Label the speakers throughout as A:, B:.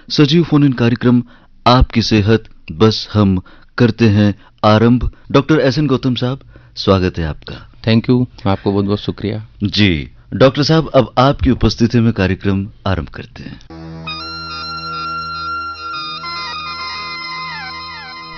A: सजीव phone in कार्यक्रम आपकी सेहत बस हम करते हैं आरंभ। डॉक्टर एस एन गौतम साहब, स्वागत है आपका।
B: थैंक यू, आपको बहुत बहुत शुक्रिया
A: जी डॉक्टर साहब, अब आपकी उपस्थिति में कार्यक्रम आरंभ करते हैं।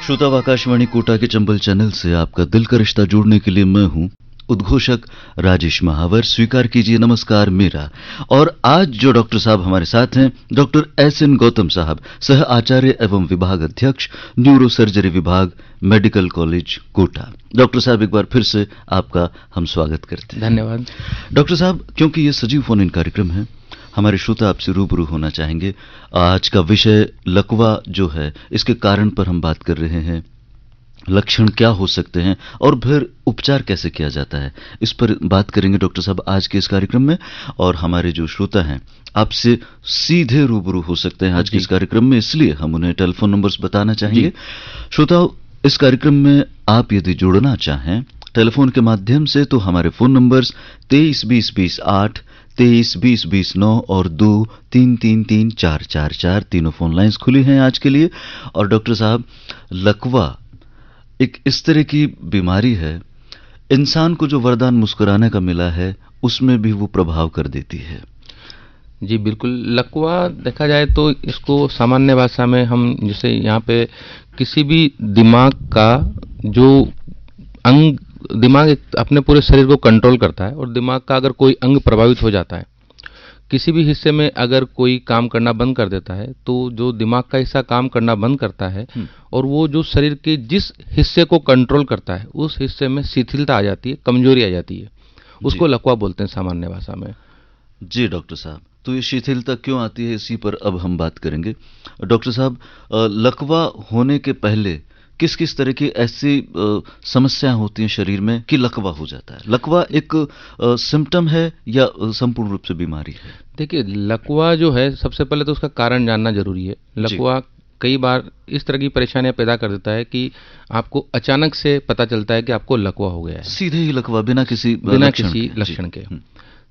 A: श्रोता आकाशवाणी कोटा के चंबल चैनल से आपका दिल का रिश्ता जोड़ने के लिए मैं हूं उद्घोषक राजेश महावर। स्वीकार कीजिए नमस्कार मेरा। और आज जो डॉक्टर साहब हमारे साथ हैं, डॉक्टर एस एन गौतम साहब, सह आचार्य एवं विभाग अध्यक्ष, न्यूरो सर्जरी विभाग, मेडिकल कॉलेज कोटा। डॉक्टर साहब, एक बार फिर से आपका हम स्वागत करते हैं।
B: धन्यवाद
A: डॉक्टर साहब, क्योंकि ये सजीव फोन इन कार्यक्रम है, हमारे श्रोता आपसे रूबरू होना चाहेंगे। आज का विषय लकवा जो है, इसके कारण पर हम बात कर रहे हैं। लक्षण क्या हो सकते हैं और फिर उपचार कैसे किया जाता है, इस पर बात करेंगे डॉक्टर साहब आज के इस कार्यक्रम में। और हमारे जो श्रोता हैं आपसे सीधे रूबरू हो सकते हैं आज के इस कार्यक्रम में, इसलिए हम उन्हें टेलीफोन नंबर्स बताना चाहेंगे। श्रोताओं, इस कार्यक्रम में आप यदि जुड़ना चाहें टेलीफोन के माध्यम से तो हमारे फोन नंबर्स 232020 232020 और 23333444 तीनों फोन लाइंस खुली हैं आज के लिए। और डॉक्टर साहब, लकवा एक इस तरह की बीमारी है, इंसान को जो वरदान मुस्कुराने का मिला है उसमें भी वो प्रभाव कर देती है।
B: जी बिल्कुल। लकवा देखा जाए तो इसको सामान्य भाषा में हम जैसे यहाँ पे किसी भी दिमाग का जो अंग, दिमाग अपने पूरे शरीर को कंट्रोल करता है और दिमाग का अगर कोई अंग प्रभावित हो जाता है, किसी भी हिस्से में अगर कोई काम करना बंद कर देता है, तो जो दिमाग का हिस्सा काम करना बंद करता है और वो जो शरीर के जिस हिस्से को कंट्रोल करता है उस हिस्से में शिथिलता आ जाती है, कमजोरी आ जाती है, उसको लकवा बोलते हैं सामान्य भाषा में।
A: जी डॉक्टर साहब, तो ये शिथिलता क्यों आती है, इसी पर अब हम बात करेंगे। डॉक्टर साहब, लकवा होने के पहले किस किस तरह की ऐसी समस्याएं होती हैं शरीर में कि लकवा हो जाता है? लकवा एक सिम्टम है या संपूर्ण रूप से बीमारी है?
B: देखिए, लकवा जो है सबसे पहले तो उसका कारण जानना जरूरी है। लकवा कई बार इस तरह की परेशानियां पैदा कर देता है कि आपको अचानक से पता चलता है कि आपको लकवा हो गया है,
A: सीधे ही लकवा, बिना किसी
B: लक्षण के।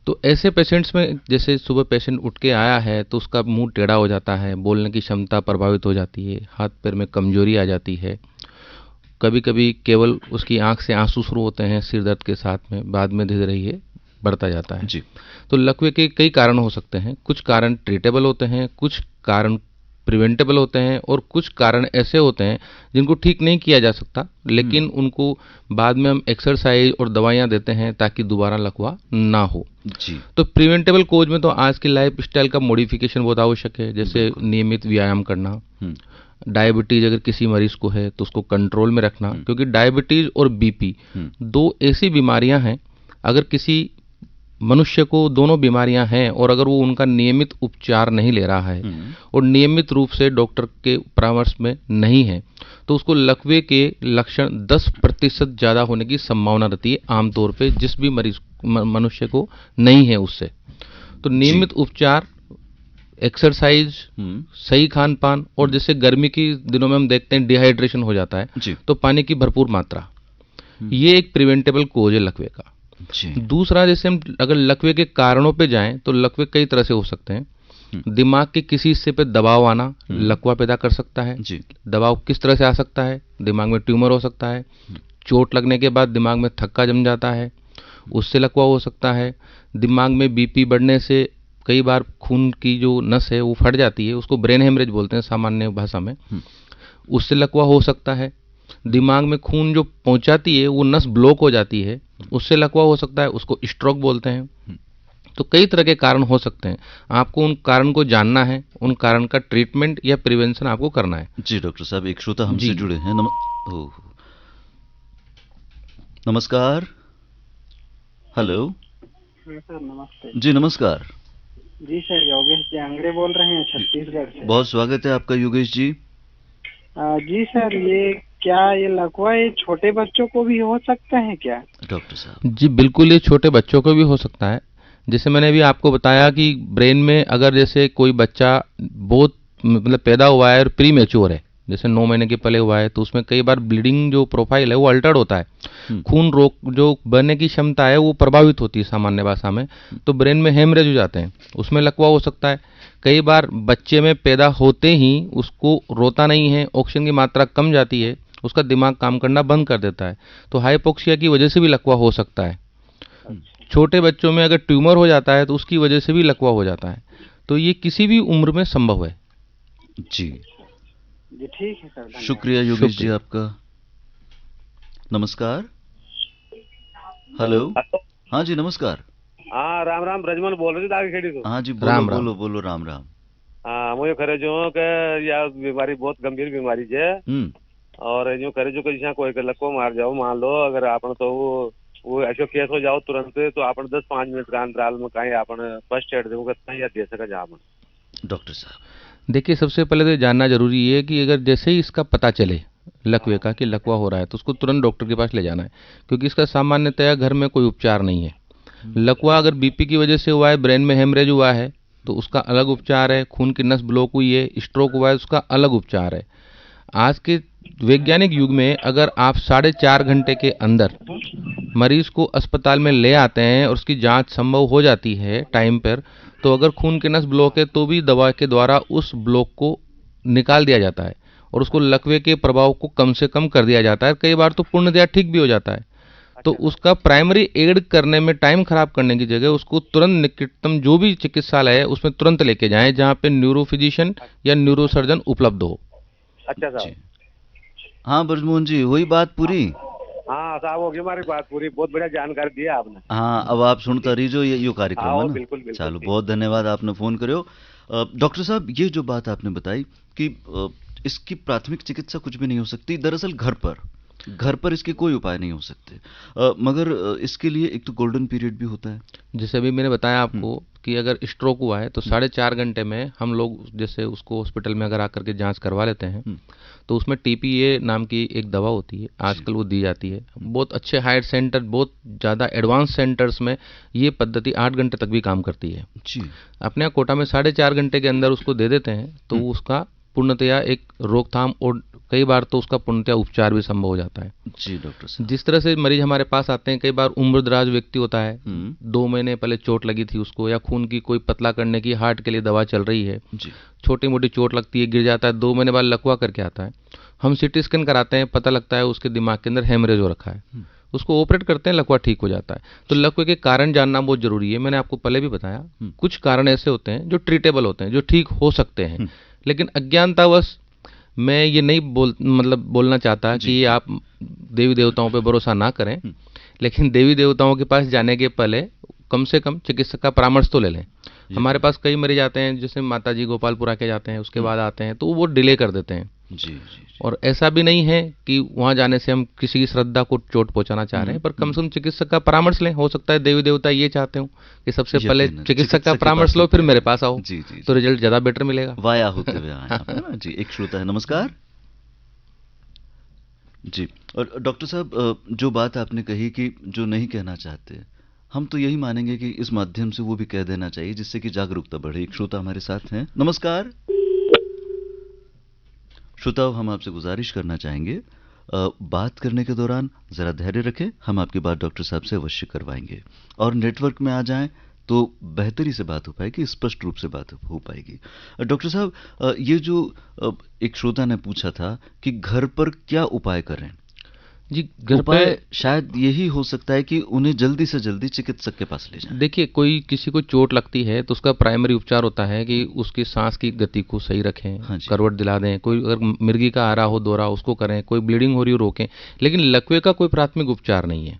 B: तो ऐसे पेशेंट्स में जैसे सुबह पेशेंट उठ के आया है तो उसका मुंह टेढ़ा हो जाता है, बोलने की क्षमता प्रभावित हो जाती है, हाथ पैर में कमजोरी आ जाती है, कभी कभी केवल उसकी आंख से आंसू शुरू होते हैं सिर दर्द के साथ में, बाद में धीरे धीरे ये बढ़ता जाता है।
A: जी।
B: तो लकवे के कई कारण हो सकते हैं। कुछ कारण ट्रीटेबल होते हैं, कुछ कारण प्रिवेंटेबल होते हैं और कुछ कारण ऐसे होते हैं जिनको ठीक नहीं किया जा सकता, लेकिन उनको बाद में हम एक्सरसाइज और दवाइयां देते हैं ताकि दोबारा लकवा ना हो।
A: जी।
B: तो प्रिवेंटेबल कोज में तो आज की लाइफ स्टाइल का मॉडिफिकेशन बहुत आवश्यक है, जैसे नियमित व्यायाम करना, डायबिटीज अगर किसी मरीज को है तो उसको कंट्रोल में रखना, क्योंकि डायबिटीज और बीपी दो ऐसी बीमारियां हैं, अगर किसी मनुष्य को दोनों बीमारियां हैं और अगर वो उनका नियमित उपचार नहीं ले रहा है और नियमित रूप से डॉक्टर के परामर्श में नहीं है, तो उसको लकवे के लक्षण 10% ज्यादा होने की संभावना रहती है आमतौर पे, जिस भी मरीज मनुष्य को नहीं है उससे। तो नियमित उपचार, एक्सरसाइज, सही खान पान, और जैसे गर्मी के दिनों में हम देखते हैं डिहाइड्रेशन हो जाता है, तो पानी की भरपूर मात्रा, ये एक प्रिवेंटेबल कोज है लकवे का। दूसरा, जैसे हम अगर लकवे के कारणों पे जाएं तो लकवे कई तरह से हो सकते हैं। दिमाग के किसी हिस्से पे दबाव आना लकवा पैदा कर सकता है। दबाव किस तरह से आ सकता है? दिमाग में ट्यूमर हो सकता है, चोट लगने के बाद दिमाग में थक्का जम जाता है, उससे लकवा हो सकता है। दिमाग में बीपी बढ़ने से कई बार खून की जो नस है वो फट जाती है, उसको ब्रेन हेमरेज बोलते हैं सामान्य भाषा में, उससे लकवा हो सकता है। दिमाग में खून जो पहुंचाती है वो नस ब्लॉक हो जाती है, उससे लकवा हो सकता है, उसको स्ट्रोक बोलते हैं। तो कई तरह के कारण हो सकते हैं, आपको उन कारण को जानना है, उन कारण का ट्रीटमेंट या प्रिवेंशन आपको करना है।
A: जी डॉक्टर साहब, एक श्रोता हमसे जुड़े हैं। नमस्कार। हेलो
C: सर, नमस्ते
A: जी। नमस्कार
C: जी सर, योगेश जांगड़े बोल रहे हैं छत्तीसगढ़ से।
A: बहुत स्वागत है आपका योगेश जी।
C: जी सर, ये क्या ये लकवा ये छोटे बच्चों को भी हो सकता है क्या
A: डॉक्टर साहब?
B: जी बिल्कुल, ये छोटे बच्चों को भी हो सकता है। जैसे मैंने अभी आपको बताया कि ब्रेन में अगर जैसे कोई बच्चा बहुत मतलब पैदा हुआ है और प्री मैच्योर है, जैसे 9 महीने के पहले हुआ है तो उसमें कई बार ब्लीडिंग जो प्रोफाइल है वो अल्टर्ड होता है, खून रोक जो बहने की क्षमता है वो प्रभावित होती है सामान्य भाषा में, तो ब्रेन में हेमरेज हो जाते हैं, उसमें लकवा हो सकता है। कई बार बच्चे में पैदा होते ही उसको रोता नहीं है, ऑक्सीजन की मात्रा कम जाती है, उसका दिमाग काम करना बंद कर देता है, तो हाइपोक्सिया की वजह से भी लकवा हो सकता है। छोटे बच्चों में अगर ट्यूमर हो जाता है तो उसकी वजह से भी लकवा हो जाता है। तो ये किसी भी उम्र में संभव है।
A: जी
C: जी ठीक है सर,
A: शुक्रिया योगेश जी आपका। नमस्कार। हेलो। हाँ जी नमस्कार।
D: हाँ राम राम, ब्रजमल बोल रहे थे आगे खेड़ी तो।
A: हाँ जी बोलो
B: राम राम।
A: बोलो बोलो राम राम।
D: हाँ मुझे करे जो के यह बीमारी बहुत गंभीर बीमारी है, और जो करे जो कि जैसे कोई के लको मार जाओ, मान लो अगर आपन तो वो ऐसे केस हो जाओ तुरंत, तो आपन 10-5 मिनट का अंतराल में कहीं आपन फर्स्ट एड देगा कहीं या दे सका जा।
A: डॉक्टर साहब
B: देखिए, सबसे पहले तो जानना जरूरी है कि अगर जैसे ही इसका पता चले लकवे का कि लकवा हो रहा है तो उसको तुरंत डॉक्टर के पास ले जाना है, क्योंकि इसका सामान्यतया घर में कोई उपचार नहीं है। लकवा अगर बीपी की वजह से हुआ है, ब्रेन में हेमरेज हुआ है तो उसका अलग उपचार है, खून की नस ब्लॉक हुई है, स्ट्रोक हुआ है, उसका अलग उपचार है। आज के वैज्ञानिक युग में अगर आप 4.5 घंटे के अंदर मरीज को अस्पताल में ले आते हैं और उसकी जांच संभव हो जाती है टाइम पर, तो अगर खून की नस ब्लॉक है तो भी दवा के द्वारा उस ब्लॉक को निकाल दिया जाता है और उसको लकवे के प्रभाव को कम से कम कर दिया जाता है। कई बार तो पूर्णतया ठीक भी हो जाता है। तो उसका प्राइमरी एड करने में टाइम खराब करने की जगह उसको तुरंत निकटतम जो भी चिकित्सालय है उसमें तुरंत लेके जाएं जहां पे न्यूरो फिजिशियन या न्यूरो सर्जन उपलब्ध हो।
D: अच्छा साहब।
A: हाँ ब्रजमोहन जी वही बात पूरी।
D: हाँ साहब होगी हमारी बात पूरी, बहुत बढ़िया जानकारी दी आपने।
A: हाँ अब आप सुनता रहिजो ये कार्यक्रम
D: हाँ,
A: है ना।
D: बिल्कुल, बिल्कुल,
A: चलो
D: ठीक।
A: बहुत धन्यवाद आपने फोन करो। डॉक्टर साहब ये जो बात आपने बताई कि इसकी प्राथमिक चिकित्सा कुछ भी नहीं हो सकती, दरअसल घर पर इसके कोई उपाय नहीं हो सकते, मगर इसके लिए एक तो गोल्डन पीरियड भी होता है।
B: जैसे अभी मैंने बताया आपको कि अगर स्ट्रोक हुआ है तो 4.5 घंटे में हम लोग जैसे उसको हॉस्पिटल में अगर आकर के जांच करवा लेते हैं तो उसमें टीपीए नाम की एक दवा होती है, आजकल वो दी जाती है। बहुत अच्छे हायर सेंटर, बहुत ज़्यादा एडवांस सेंटर्स में ये पद्धति 8 घंटे तक भी काम करती है।
A: जी
B: अपने यहाँ कोटा में 4.5 घंटे के अंदर उसको दे देते हैं तो उसका पूर्णतया एक रोकथाम और कई बार तो उसका पूर्णतया उपचार भी संभव हो जाता है।
A: जी डॉक्टर साहब।
B: जिस तरह से मरीज हमारे पास आते हैं, कई बार उम्रदराज व्यक्ति होता है, 2 महीने पहले चोट लगी थी उसको, या खून की कोई पतला करने की हार्ट के लिए दवा चल रही है, छोटी मोटी चोट लगती है, गिर जाता है, 2 महीने बाद लकवा करके आता है, हम सीटी स्कैन कराते हैं, पता लगता है उसके दिमाग के अंदर हेमरेज हो रखा है, उसको ऑपरेट करते हैं, लकवा ठीक हो जाता है। तो लकवे के कारण जानना बहुत जरूरी है। मैंने आपको पहले भी बताया कुछ कारण ऐसे होते हैं जो ट्रीटेबल होते हैं, जो ठीक हो सकते हैं, लेकिन अज्ञानतावश मैं ये नहीं बोलना चाहता कि आप देवी देवताओं पे भरोसा ना करें, लेकिन देवी देवताओं के पास जाने के पहले कम से कम चिकित्सक का परामर्श तो ले लें। हमारे पास कई मरीज आते हैं जैसे माता जी गोपालपुरा के जाते हैं, उसके बाद आते हैं तो वो डिले कर देते हैं।
A: जी।
B: और ऐसा भी नहीं है कि वहां जाने से हम किसी की श्रद्धा को चोट पहुंचाना चाह रहे हैं, पर कम से कम चिकित्सक का परामर्श लें। हो सकता है देवी देवता ये चाहते हो कि सबसे पहले चिकित्सक का परामर्श लो फिर मेरे पास आओ, तो रिजल्ट ज्यादा बेटर मिलेगा।
A: वाया होते हुए आए आप, है ना जी। एक श्रोता है, नमस्कार जी। और डॉक्टर साहब जो बात आपने कही कि जो नहीं कहना चाहते, हम तो यही मानेंगे कि इस माध्यम से वो भी कह देना चाहिए जिससे कि जागरूकता बढ़े। एक श्रोता हमारे साथ हैं, नमस्कार श्रोता, हम आपसे गुजारिश करना चाहेंगे बात करने के दौरान जरा धैर्य रखें, हम आपकी बात डॉक्टर साहब से अवश्य करवाएंगे, और नेटवर्क में आ जाएं तो बेहतरी से बात हो पाएगी, स्पष्ट रूप से बात हो पाएगी। डॉक्टर साहब ये जो एक श्रोता ने पूछा था कि घर पर क्या उपाय करें,
B: जी घर पे
A: शायद यही हो सकता है कि उन्हें जल्दी से जल्दी चिकित्सक के पास ले जाएं।
B: देखिए, कोई किसी को चोट लगती है तो उसका प्राइमरी उपचार होता है कि उसकी सांस की गति को सही रखें, करवट दिला दें, कोई अगर मिर्गी का आ रहा हो दौरा उसको करें, कोई ब्लीडिंग हो रही हो रोकें, लेकिन लकवे का कोई प्राथमिक उपचार नहीं है।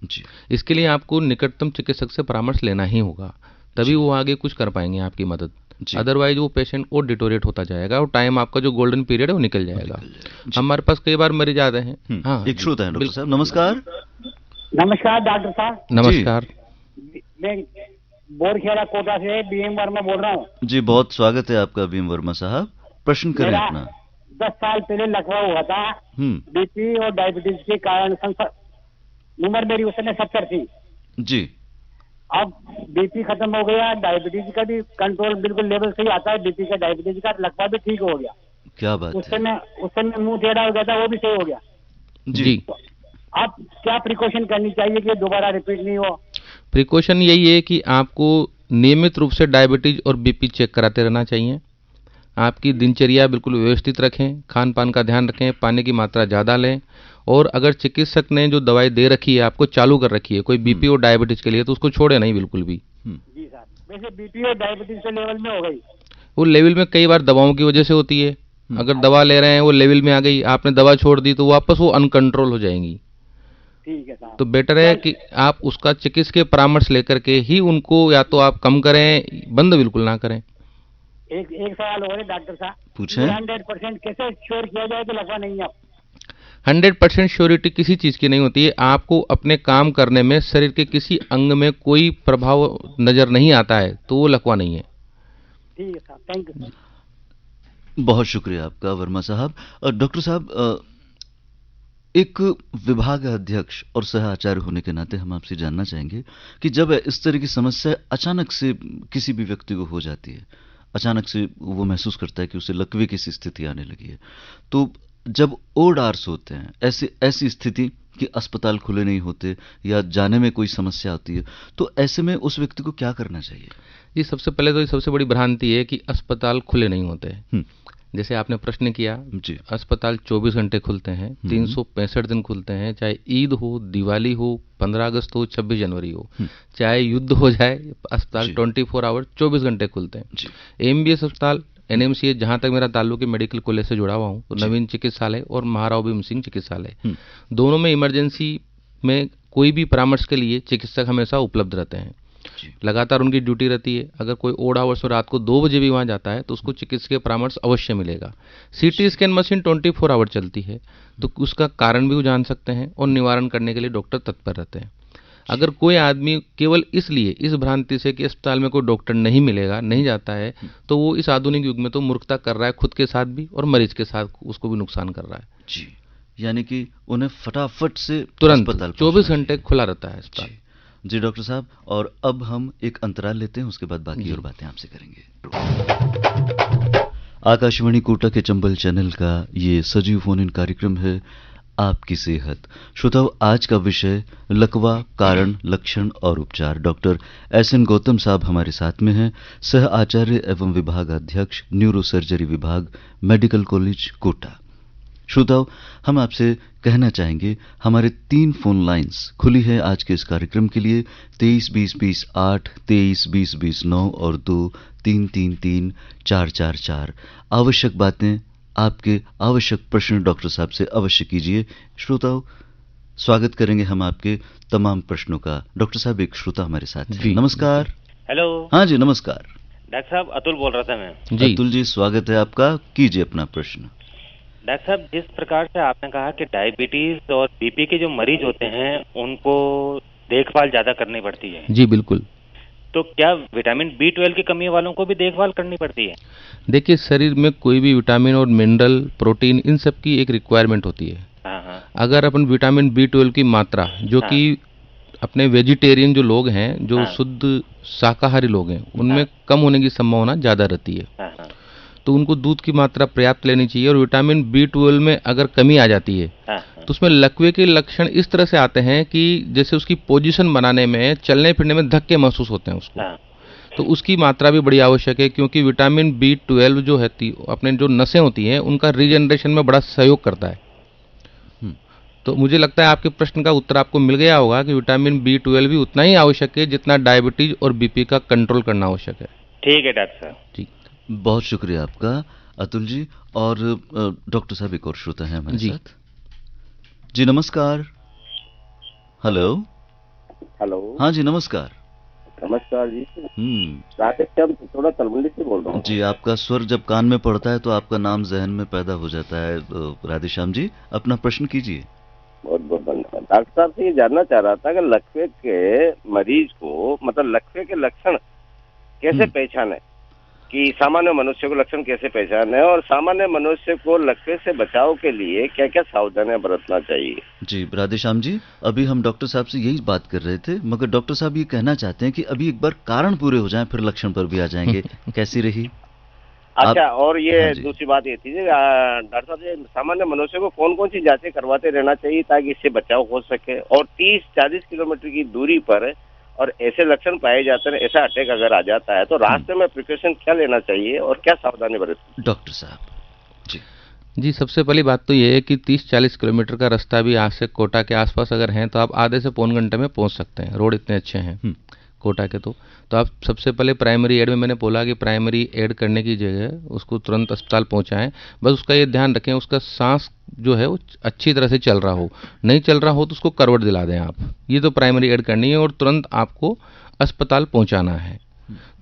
B: इसके लिए आपको निकटतम चिकित्सक से परामर्श लेना ही होगा, तभी वो आगे कुछ कर पाएंगे आपकी मदद। अदरवाइज वो पेशेंट और डिटोरेट होता जाएगा और टाइम आपका जो गोल्डन पीरियड है वो निकल जाएगा। हमारे पास कई बार मरीज आते हैं। हाँ,
A: एक श्रोता है डॉक्टर साहब, नमस्कार।
C: नमस्कार डॉक्टर साहब।
B: नमस्कार।
C: मैं बोरखेड़ा कोटा से बीएम वर्मा बोल रहा हूँ।
A: जी बहुत स्वागत है आपका बीएम वर्मा साहब, प्रश्न करें अपना।
C: 10 साल पहले लकवा हुआ था, बीपी और डायबिटीज के कारण। उम्र मेरी उस समय 70 थी
A: जी।
C: अब बीपी खत्म हो गया, डायबिटीज का भी कंट्रोल बिल्कुल लेवल सही आता है, बीपी का डायबिटीज का, लकवा भी ठीक हो गया।
A: क्या बात
C: उस
A: है।
C: समय मुंह टेढ़ा हो गया था, वो भी सही हो गया
B: जी।
C: तो आप क्या प्रिकॉशन करनी चाहिए कि दोबारा रिपीट नहीं हो?
B: प्रिकॉशन यही है कि आपको नियमित रूप से डायबिटीज और बीपी चेक कराते रहना चाहिए। आपकी दिनचर्या बिल्कुल व्यवस्थित रखें, खान पान का ध्यान रखें, पानी की मात्रा ज़्यादा लें, और अगर चिकित्सक ने जो दवाई दे रखी है आपको चालू कर रखी है कोई बीपी और डायबिटीज के लिए, तो उसको छोड़े नहीं बिल्कुल भी।
C: जी साहब, वैसे बीपी और डायबिटीज के लेवल में हो गई,
B: वो लेवल में कई बार दवाओं की वजह से होती है। अगर दवा ले रहे हैं वो लेवल में आ गई, आपने दवा छोड़ दी तो वापस वो अनकंट्रोल हो जाएंगी।
C: ठीक है साहब।
B: तो बेटर है कि आप उसका चिकित्सक के परामर्श लेकर के ही उनको या तो आप कम करें, बंद बिल्कुल ना करें।
C: एक सवाल हो रहा है डॉक्टर साहब,
A: पूछें।
C: 100% कैसे श्योर किया जाए कि लकवा नहीं है?
B: 100% श्योरिटी किसी चीज़ की नहीं होती है। आपको अपने काम करने में शरीर के किसी अंग में कोई प्रभाव नज़र नहीं आता है तो वो लकवा नहीं है।
C: ठीक है साहब, थैंक यू।
A: बहुत शुक्रिया आपका वर्मा साहब। डॉक्टर साहब, एक विभाग अध्यक्ष और सह आचार्य होने के नाते हम आपसे जानना चाहेंगे कि जब इस तरह की समस्या अचानक से किसी भी व्यक्ति को हो जाती है, अचानक से वो महसूस करता है कि उसे लकवे की सी स्थिति आने लगी है, तो जब ओड आवर्स होते हैं, ऐसी स्थिति कि अस्पताल खुले नहीं होते या जाने में कोई समस्या होती है, तो ऐसे में उस व्यक्ति को क्या करना चाहिए?
B: जी, सबसे पहले तो ये सबसे बड़ी भ्रांति है कि अस्पताल खुले नहीं होते। जैसे आपने प्रश्न किया, अस्पताल 24 घंटे खुलते हैं, 365 दिन खुलते हैं, चाहे ईद हो, दिवाली हो, 15 अगस्त हो, 26 जनवरी हो, चाहे युद्ध हो जाए, अस्पताल 24 आवर 24 घंटे खुलते हैं। एमबीएस अस्पताल, एनएमसीएच, जहाँ तक मेरा ताल्लुक है मेडिकल कॉलेज से जुड़ा हुआ हूँ, तो नवीन चिकित्सालय और महाराव भीम सिंह चिकित्सालय, दोनों में इमरजेंसी में कोई भी परामर्श के लिए चिकित्सक हमेशा उपलब्ध रहते हैं। लगातार उनकी ड्यूटी रहती है। अगर कोई ओड आवर्स में रात को 2 बजे भी वहाँ जाता है तो उसको चिकित्सकीय परामर्श अवश्य मिलेगा। सीटी स्कैन मशीन 24 आवर चलती है, तो उसका कारण भी वो जान सकते हैं और निवारण करने के लिए डॉक्टर तत्पर रहते हैं। अगर कोई आदमी केवल इसलिए इस भ्रांति से कि अस्पताल में कोई डॉक्टर नहीं मिलेगा नहीं जाता है, तो वो इस आधुनिक युग में तो मूर्खता कर रहा है, खुद के साथ भी और मरीज के साथ उसको भी नुकसान कर रहा है।
A: जी, यानी कि उन्हें फटाफट से
B: तुरंत
A: अस्पताल
B: 24 घंटे खुला रहता है अस्पताल।
A: जी डॉक्टर साहब, और अब हम एक अंतराल लेते हैं, उसके बाद बाकी और बातें आपसे करेंगे। आकाशवाणी कोटा के चंबल चैनल का ये सजीव फोन इन कार्यक्रम है आपकी सेहत। श्रोताओं, आज का विषय लकवा, कारण, लक्षण और उपचार। डॉक्टर एसएन गौतम साहब हमारे साथ में हैं, सह आचार्य एवं विभाग अध्यक्ष, न्यूरो सर्जरी विभाग, मेडिकल कॉलेज कोटा। श्रोताओं, हम आपसे कहना चाहेंगे, हमारे 3 फोन लाइंस खुली है आज के इस कार्यक्रम के लिए, 23 20 20 8, 23 20 20 9 और 2 3 3 3 4 4 4। आवश्यक बातें, आपके आवश्यक प्रश्न डॉक्टर साहब से अवश्य कीजिए। श्रोताओं, स्वागत करेंगे हम आपके तमाम प्रश्नों का। डॉक्टर साहब, एक श्रोता हमारे साथ हैं। नमस्कार।
E: हेलो।
A: हाँ जी, नमस्कार
E: डॉक्टर साहब, अतुल बोल रहा था मैं।
B: जी
A: अतुल जी, स्वागत है आपका, कीजिए अपना प्रश्न।
E: डॉक्टर साहब, जिस प्रकार से आपने कहा कि डायबिटीज और बीपी के जो मरीज होते हैं उनको देखभाल ज्यादा करनी पड़ती है,
B: जी बिल्कुल,
E: तो क्या विटामिन B12 की कमी वालों को भी देखभाल करनी पड़ती है?
B: देखिए, शरीर में कोई भी विटामिन और मिनरल, प्रोटीन, इन सब की एक रिक्वायरमेंट होती है।
E: हाँ।
B: अगर अपन विटामिन B12 की मात्रा, जो कि अपने वेजिटेरियन जो लोग हैं, जो शुद्ध शाकाहारी लोग हैं, उनमें कम होने की संभावना ज़्यादा रहती है। तो उनको दूध की मात्रा पर्याप्त लेनी चाहिए। और विटामिन B12 में अगर कमी आ जाती है तो उसमें लकवे के लक्षण इस तरह से आते हैं कि जैसे उसकी पोजीशन बनाने में, चलने फिरने में धक्के महसूस होते हैं उसको। तो उसकी मात्रा भी बड़ी आवश्यक है, क्योंकि विटामिन B12 जो है, अपने जो नसें होती हैं उनका रीजनरेशन में बड़ा सहयोग करता है। तो मुझे लगता है आपके प्रश्न का उत्तर आपको मिल गया होगा कि विटामिन B12 भी उतना ही आवश्यक है जितना डायबिटीज और बीपी का कंट्रोल करना आवश्यक है।
E: ठीक है डॉक्टर साहब।
B: ठीक,
A: बहुत शुक्रिया आपका अतुल जी। और डॉक्टर साहब, एक और श्रोता है हमारे साथ। जी नमस्कार। हेलो। हाँ जी, नमस्कार।
F: नमस्कार जी। राधे श्याम, थोड़ा तलवंडी से बोल रहा हूँ
A: जी। आपका स्वर जब कान में पड़ता है तो आपका नाम जहन में पैदा हो जाता है। राधे श्याम जी, अपना प्रश्न कीजिए।
F: बहुत बहुत धन्यवाद। डॉक्टर साहब से ये जानना चाह रहा था कि लकवे के मरीज को, मतलब लकवे के लक्षण कैसे पहचाने, कि सामान्य मनुष्य को लक्षण कैसे पहचाने, और सामान्य मनुष्य को लकवे से बचाव के लिए क्या क्या सावधानियां बरतना चाहिए?
A: जी राधे श्याम जी, अभी हम डॉक्टर साहब से यही बात कर रहे थे, मगर डॉक्टर साहब ये कहना चाहते हैं कि अभी एक बार कारण पूरे हो जाएं फिर लक्षण पर भी आ जाएंगे। कैसी रही?
F: अच्छा, और ये दूसरी बात ये थी डॉक्टर साहब, ये सामान्य मनुष्य को कौन कौन सी जांचें करवाते रहना चाहिए ताकि इससे बचाव हो सके? और 30-40 किलोमीटर की दूरी पर और ऐसे लक्षण पाए जाते हैं, ऐसा अटैक अगर आ जाता है तो रास्ते में प्रिकॉशन क्या लेना चाहिए और क्या सावधानी बरतनी?
A: डॉक्टर साहब
B: जी, सबसे पहली बात तो ये है कि 30-40 किलोमीटर का रास्ता भी आज से कोटा के आसपास अगर हैं तो आप आधे से पौन घंटे में पहुंच सकते हैं। रोड इतने अच्छे हैं कोटा के। तो आप सबसे पहले प्राइमरी एड में, मैंने बोला कि प्राइमरी एड करने की जगह उसको तुरंत अस्पताल पहुंचाएं। बस उसका ये ध्यान रखें उसका सांस जो है वो अच्छी तरह से चल रहा हो, नहीं चल रहा हो तो उसको करवट दिला दें आप। ये तो प्राइमरी एड करनी है और तुरंत आपको अस्पताल पहुंचाना है।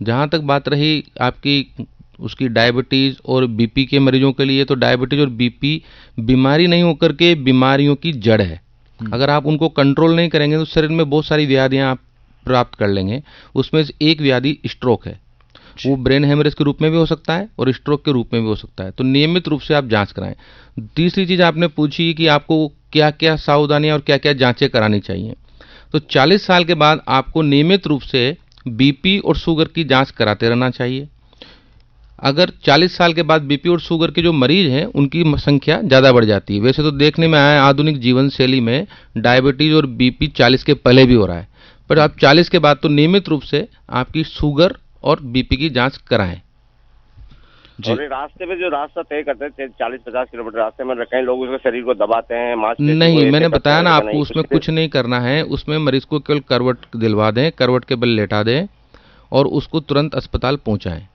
B: जहाँ तक बात रही आपकी उसकी डायबिटीज़ और बीपी के मरीजों के लिए, तो डायबिटीज़ और बीपी बीमारी नहीं होकर के बीमारियों की जड़ है। अगर आप उनको कंट्रोल नहीं करेंगे तो शरीर में बहुत सारी व्याधियाँ आप प्राप्त कर लेंगे। उसमें से एक व्याधि स्ट्रोक है, वो ब्रेन हेमरेज के रूप में भी हो सकता है और स्ट्रोक के रूप में भी हो सकता है। तो नियमित रूप से आप जांच कराएं। तीसरी चीज़ आपने पूछी कि आपको क्या क्या सावधानियां और क्या क्या जांचें करानी चाहिए। तो 40 साल के बाद आपको नियमित रूप से बीपी और शुगर की जांच कराते रहना चाहिए। अगर 40 साल के बाद बीपी और शुगर के जो मरीज हैं उनकी संख्या ज़्यादा बढ़ जाती है। वैसे तो देखने में आया आधुनिक जीवन शैली में डायबिटीज़ और बीपी 40 के पहले भी हो रहा है, पर आप 40 के बाद तो नियमित रूप से आपकी शुगर और बीपी की जांच कराएं।
F: और रास्ते में जो रास्ता तय करते हैं 40-50 किलोमीटर रास्ते में, कई लोग उसके शरीर को दबाते हैं,
B: नहीं, मैंने बताया ना आपको, उसमें कुछ नहीं करना है। उसमें मरीज को केवल करवट दिलवा दें, करवट के बल लेटा दें और उसको तुरंत अस्पताल पहुंचाएं।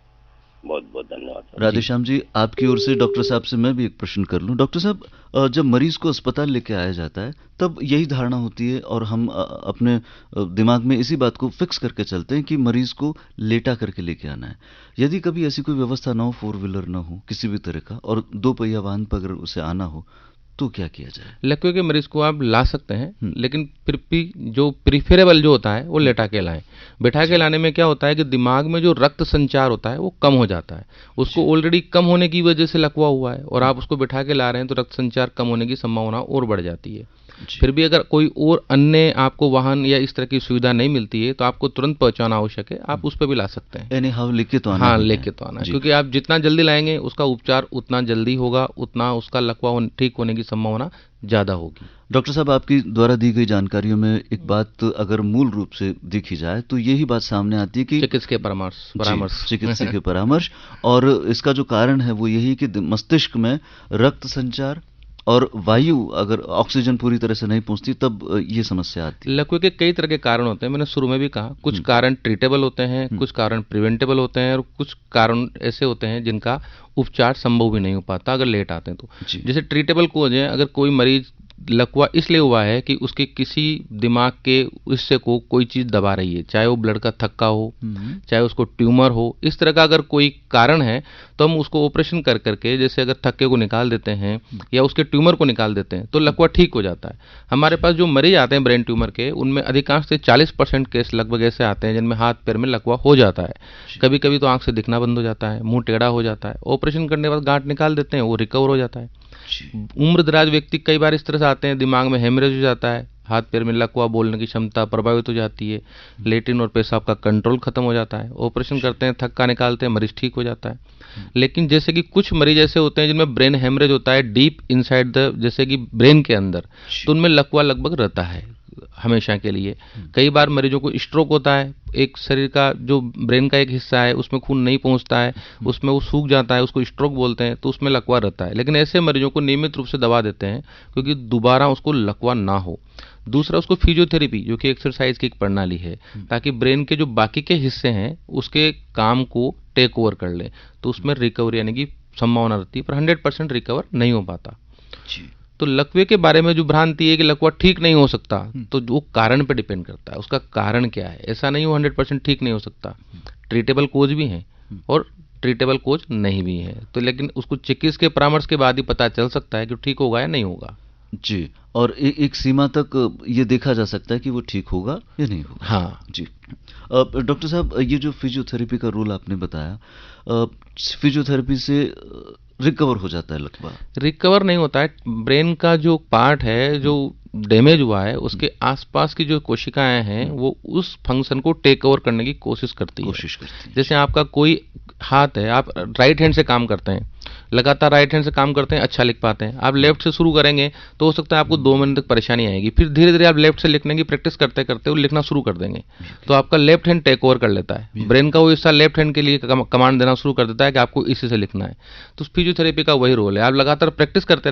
F: बहुत बहुत धन्यवाद
A: राधेश्याम जी। आपकी ओर से डॉक्टर साहब से मैं भी एक प्रश्न कर लूं। डॉक्टर साहब, जब मरीज को अस्पताल लेके आया जाता है तब यही धारणा होती है और हम अपने दिमाग में इसी बात को फिक्स करके चलते हैं कि मरीज को लेटा करके लेके आना है। यदि कभी ऐसी कोई व्यवस्था ना हो, 4 व्हीलर ना हो किसी भी तरह का, और 2 पहिया वाहन पर अगर उसे आना हो तो क्या किया जाए?
B: लकवे के मरीज को आप ला सकते हैं, लेकिन फिर भी जो प्रीफरेबल जो होता है वो लेटा के लाएं। बैठा के लाने में क्या होता है कि दिमाग में जो रक्त संचार होता है वो कम हो जाता है। उसको ऑलरेडी कम होने की वजह से लकवा हुआ है और आप उसको बैठा के ला रहे हैं तो रक्त संचार कम होने की संभावना और बढ़ जाती है। फिर भी अगर कोई और अन्य आपको वाहन या इस तरह की सुविधा नहीं मिलती है तो आपको तुरंत पहुंचाना आवश्यक है, आप उस पर भी ला सकते हैं।
A: लेके तो आना,
B: हाँ, लेके तो आना है, क्योंकि आप जितना जल्दी लाएंगे उसका उपचार उतना जल्दी होगा, उतना उसका लकवा ठीक होने की संभावना ज़्यादा होगी।
A: डॉक्टर साहब, आपकी द्वारा दी गई जानकारियों में एक बात अगर मूल रूप से देखी जाए तो यही बात सामने आती है कि
B: चिकित्सकीय
A: परामर्श और इसका जो कारण है वो यही कि मस्तिष्क में रक्त संचार और वायु, अगर ऑक्सीजन पूरी तरह से नहीं पहुंचती तब ये समस्या आती है।
B: लकवे के कई तरह के कारण होते हैं, मैंने शुरू में भी कहा। कुछ कारण ट्रीटेबल होते हैं, कुछ कारण प्रिवेंटेबल होते हैं और कुछ कारण ऐसे होते हैं जिनका उपचार संभव भी नहीं हो पाता अगर लेट आते हैं तो। जैसे ट्रीटेबल कोज है, अगर कोई मरीज लकवा इसलिए हुआ है कि उसके किसी दिमाग के हिस्से को कोई चीज़ दबा रही है, चाहे वो ब्लड का थक्का हो, चाहे उसको ट्यूमर हो, इस तरह का अगर कोई कारण है तो हम उसको ऑपरेशन कर करके, जैसे अगर थक्के को निकाल देते हैं या उसके ट्यूमर को निकाल देते हैं तो लकवा ठीक हो जाता है। हमारे पास जो मरीज आते हैं ब्रेन ट्यूमर के, उनमें अधिकांश से 40% केस लगभग ऐसे आते हैं जिनमें हाथ पैर में लकवा हो जाता है। कभी कभी तो आंख से दिखना बंद हो जाता है, मुंह टेढ़ा हो जाता है, ऑपरेशन करने के बाद गांठ निकाल देते हैं, वो रिकवर हो जाता है। उम्र दराज व्यक्ति कई बार इस तरह से आते हैं, दिमाग में हेमरेज हो जाता है, हाथ पैर में लकवा, बोलने की क्षमता प्रभावित हो जाती है, लेट्रिन और पेशाब का कंट्रोल खत्म हो जाता है, ऑपरेशन करते हैं, थक्का निकालते हैं, मरीज ठीक हो जाता है। लेकिन जैसे कि कुछ मरीज ऐसे होते हैं जिनमें ब्रेन हेमरेज होता है डीप इनसाइड द, जैसे कि ब्रेन के अंदर, तो उनमें लकवा लगभग रहता है हमेशा के लिए। कई बार मरीजों को स्ट्रोक होता है, एक शरीर का जो ब्रेन का एक हिस्सा है उसमें खून नहीं पहुंचता है, उसमें वो सूख जाता है, उसको स्ट्रोक बोलते हैं, तो उसमें लकवा रहता है। लेकिन ऐसे मरीजों को नियमित रूप से दवा देते हैं क्योंकि दोबारा उसको लकवा ना हो। दूसरा, उसको फिजियोथेरेपी, जो कि एक्सरसाइज की एक प्रणाली है, ताकि ब्रेन के जो बाकी के हिस्से हैं उसके काम को टेक ओवर कर ले, तो उसमें रिकवरी आने की संभावना रहती है, पर 100% रिकवर नहीं हो पाता। तो लकवे के बारे में जो भ्रांति है कि लकवा ठीक नहीं हो सकता, तो वो कारण पे डिपेंड करता है, उसका कारण क्या है। ऐसा नहीं हो 100% ठीक नहीं हो सकता, ट्रीटेबल कोज भी हैं और ट्रीटेबल कोज नहीं भी है। तो लेकिन उसको चिकित्सक के परामर्श के बाद ही पता चल सकता है कि ठीक होगा या नहीं होगा।
A: जी, और एक सीमा तक ये देखा जा सकता है कि वो ठीक होगा या नहीं होगा।
B: हाँ
A: जी। डॉक्टर साहब, ये जो फिजियोथेरेपी का रोल आपने बताया, फिजियोथेरेपी से रिकवर हो जाता है लकवा?
B: रिकवर नहीं होता है, ब्रेन का जो पार्ट है जो डैमेज हुआ है उसके आसपास की जो कोशिकाएं हैं वो उस फंक्शन को टेक ओवर करने की कोशिश करती है। जैसे आपका कोई हाथ है, आप राइट हैंड से काम करते हैं, लगातार राइट हैंड से काम करते हैं, अच्छा लिख पाते हैं। आप लेफ्ट से शुरू करेंगे तो हो सकता है आपको 2 महीने तक परेशानी आएगी, फिर धीरे धीरे आप लेफ्ट से लिखने की प्रैक्टिस करते करते वो लिखना शुरू कर देंगे, तो आपका लेफ्ट हैंड टेक ओवर कर लेता है। ब्रेन का वो हिस्सा लेफ्ट हैंड के लिए कमांड देना शुरू कर देता है कि आपको इसी से लिखना है। तो फिजियोथेरेपी का वही रोल है, आप लगातार प्रैक्टिस करते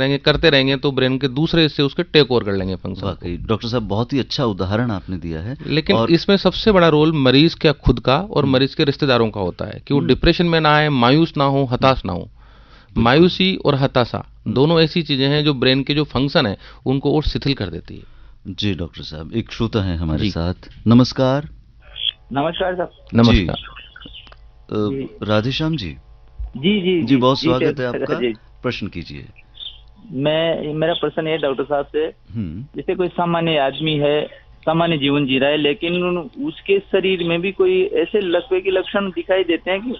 B: रहेंगे तो ब्रेन के दूसरे हिस्से उसके टेक ओवर कर लेंगे फंक्शन।
A: वाकई डॉक्टर साहब बहुत ही अच्छा उदाहरण आपने दिया है।
B: लेकिन इसमें सबसे बड़ा रोल मरीज का खुद का और मरीज के रिश्तेदारों का होता है कि वो डिप्रेशन में ना आए, मायूस ना हो, हताश ना हो। मायूसी और हताशा दोनों ऐसी चीजें हैं जो ब्रेन के जो फंक्शन है उनको और शिथिल कर देती है।
A: जी डॉक्टर साहब, एक श्रोता है हमारे साथ। नमस्कार।
G: नमस्कार सर।
A: नमस्कार। राधेश्याम जी। जी बहुत स्वागत है आपका, प्रश्न कीजिए।
G: मेरा प्रश्न है डॉक्टर साहब से, जैसे कोई सामान्य आदमी है, सामान्य जीवन जी रहा है, लेकिन उसके शरीर में भी कोई ऐसे लकवे के लक्षण दिखाई देते हैं कि?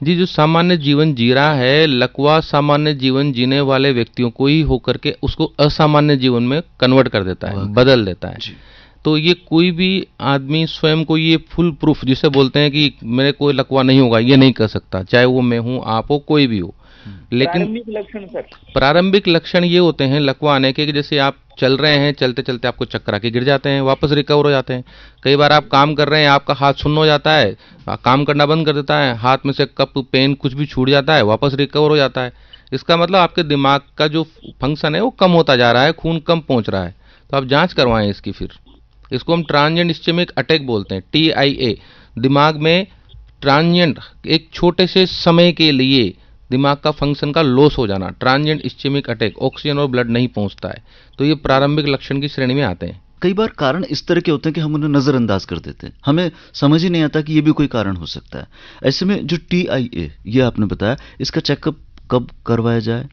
B: जी, जो सामान्य जीवन जी रहा है, लकवा सामान्य जीवन जीने वाले व्यक्तियों को ही होकर के उसको असामान्य जीवन में कन्वर्ट कर देता है, बदल देता है। तो ये कोई भी आदमी स्वयं को ये फुल प्रूफ जिसे बोलते हैं कि मेरे कोई लकवा नहीं होगा, ये नहीं कर सकता, चाहे वो मैं हूं, आप हो, कोई भी हो। लेकिन प्रारंभिक लक्षण ये होते हैं लकवा आने के कि जैसे आप चल रहे हैं, चलते चलते आपको चक्कर आके गिर जाते हैं, वापस रिकवर हो जाते हैं। कई बार आप काम कर रहे हैं, आपका हाथ सुन्न हो जाता है, काम करना बंद कर देता है, हाथ में से कप, पेन कुछ भी छूट जाता है, वापस रिकवर हो जाता है। इसका मतलब आपके दिमाग का जो फंक्शन है वो कम होता जा रहा है, खून कम पहुंच रहा है। तो आप जांच करवाएं इसकी। फिर इसको हम ट्रांजिएंट इस्केमिक अटैक बोलते हैं, TIA। दिमाग में ट्रांजिएंट, एक छोटे से समय के लिए दिमाग का फंक्शन का लॉस हो जाना, ट्रांजिएंट इस्केमिक अटैक, ऑक्सीजन और ब्लड नहीं पहुंचता है। तो ये प्रारंभिक लक्षण की श्रेणी में आते हैं।
A: कई बार कारण इस तरह के होते हैं कि हम उन्हें नजरअंदाज कर देते हैं, हमें समझ ही नहीं आता कि ये भी कोई कारण हो सकता है। ऐसे में जो TIA ये आपने बताया, इसका चेकअप कब करवाया जाए?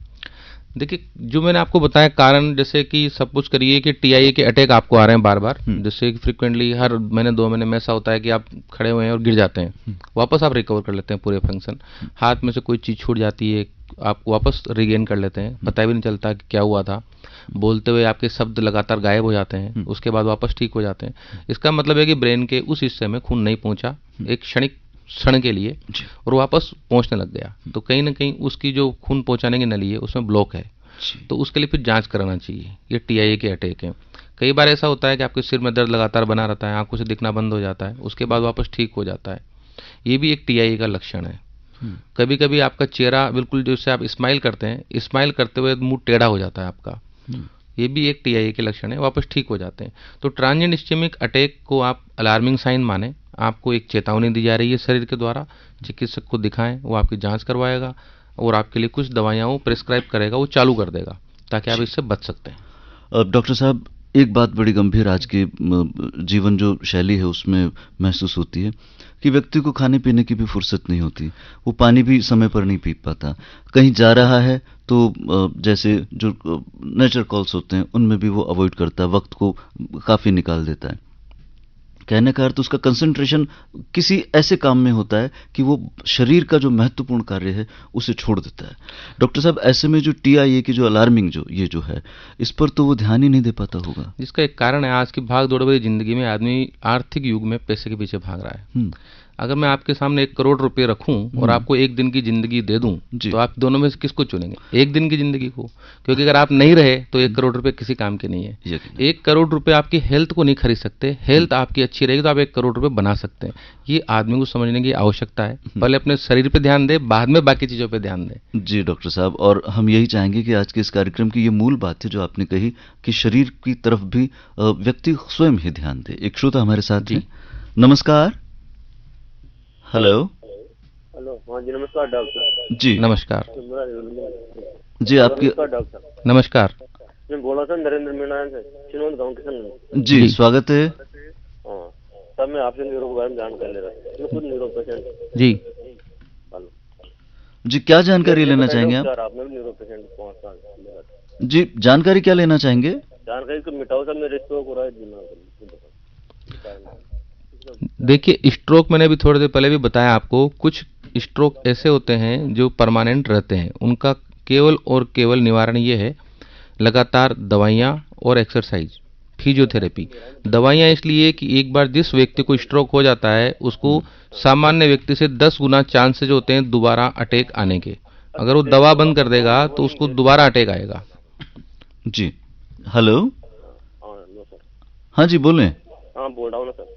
B: देखिए, जो मैंने आपको बताया कारण, जैसे कि सपोज करिए कि TIA के अटैक आपको आ रहे हैं बार बार, जैसे कि फ्रिक्वेंटली हर महीने 2 महीने में ऐसा होता है कि आप खड़े हुए हैं और गिर जाते हैं, वापस आप रिकवर कर लेते हैं पूरे फंक्शन, हाथ में से कोई चीज़ छूट जाती है, आप वापस रिगेन कर लेते हैं, पता भी नहीं चलता कि क्या हुआ था, बोलते हुए आपके शब्द लगातार गायब हो जाते हैं, उसके बाद वापस ठीक हो जाते हैं। इसका मतलब है कि ब्रेन के उस हिस्से में खून नहीं पहुंचा एक क्षण के लिए और वापस पहुंचने लग गया, तो कहीं ना कहीं उसकी जो खून पहुंचाने की नली है उसमें ब्लॉक है, तो उसके लिए फिर जांच कराना चाहिए। ये TIA के अटैक है। कई बार ऐसा होता है कि आपके सिर में दर्द लगातार बना रहता है, आंखों से दिखना बंद हो जाता है, उसके बाद वापस ठीक हो जाता है, ये भी एक TIA का लक्षण है। कभी कभी आपका चेहरा बिल्कुल, जैसे आप स्माइल करते हैं, स्माइल करते हुए मुंह टेढ़ा हो जाता है आपका, ये भी एक TIA के लक्षण है, वापस ठीक हो जाते हैं। तो ट्रांजिएंट इस्केमिक अटैक को आप अलार्मिंग साइन माने, आपको एक चेतावनी दी जा रही है शरीर के द्वारा, चिकित्सक को दिखाएं, वो आपकी जांच करवाएगा और आपके लिए कुछ दवाइयाँ वो प्रिस्क्राइब करेगा, वो चालू कर देगा, ताकि आप इससे बच सकते हैं।
A: डॉक्टर साहब, एक बात बड़ी गंभीर आज के जीवन जो शैली है उसमें महसूस होती है कि व्यक्ति को खाने पीने की भी फुर्सत नहीं होती, वो पानी भी समय पर नहीं पी पाता, कहीं जा रहा है तो जैसे जो नेचर कॉल्स होते हैं उनमें भी वो अवॉइड करता है, वक्त को काफ़ी निकाल देता है। कहने का अर्थ उसका कंसंट्रेशन किसी ऐसे काम में होता है कि वो शरीर का जो महत्वपूर्ण कार्य है उसे छोड़ देता है। डॉक्टर साहब, ऐसे में जो TIA की जो अलार्मिंग जो है, इस पर तो वो ध्यान ही नहीं दे पाता होगा।
B: जिसका एक कारण है आज की भाग दौड़ भरी जिंदगी में आदमी आर्थिक युग में पैसे के पीछे भाग रहा है। अगर मैं आपके सामने 1 करोड़ रुपए रखूं और आपको 1 दिन की जिंदगी दे दूं, तो आप दोनों में से किसको चुनेंगे? 1 दिन की जिंदगी को, क्योंकि अगर आप नहीं रहे तो 1 करोड़ रुपए किसी काम के नहीं है। 1 करोड़ रुपए आपकी हेल्थ को नहीं खरीद सकते, हेल्थ आपकी अच्छी रहेगी तो आप 1 करोड़ रुपए बना सकते हैं। ये आदमी को समझने की आवश्यकता है, पहले अपने शरीर पे ध्यान दे, बाद में बाकी चीजों पे ध्यान दे।
A: जी डॉक्टर साहब, और हम यही चाहेंगे कि आज के इस कार्यक्रम की ये मूल बात है जो आपने कही कि शरीर की तरफ भी व्यक्ति स्वयं ही ध्यान दे। एक श्रोता हमारे साथ जी। नमस्कार। हेलो।
H: हाँ जी, नमस्कार डॉक्टर जी।
B: नमस्कार
A: जी, आपके
H: डॉक्टर
B: नमस्कार।
H: मैं बोला था नरेंद्र मीणा से, चिनौन गांव किसान
A: जी, स्वागत है।
H: हाँ तब मैं आपसे न्यूरो के बारे में जानकारी ले रहा था, मैं खुद न्यूरो पेशेंट
B: जी।
A: जी, क्या जानकारी लेना चाहेंगे आप?
H: आपने न्यूरो पेशेंट 5 साल
A: जी, जानकारी क्या लेना चाहेंगे?
H: जानकारी को मिटाओ सर, मेरे स्ट्रोक हो रहा है।
B: देखिए, स्ट्रोक मैंने अभी थोड़ी देर पहले भी बताया आपको, कुछ स्ट्रोक ऐसे होते हैं जो परमानेंट रहते हैं, उनका केवल और केवल निवारण ये है लगातार दवाइयाँ और एक्सरसाइज, फिजियोथेरेपी। दवाइयाँ इसलिए कि एक बार जिस व्यक्ति को स्ट्रोक हो जाता है उसको सामान्य व्यक्ति से 10 गुना चांसेज होते हैं दोबारा अटैक आने के। अगर वो दवा बंद कर देगा तो उसको दोबारा अटैक आएगा।
A: जी हेलो।
H: सर।
A: हाँ जी बोलें।
H: हाँ बोल रहा हूँ ना सर।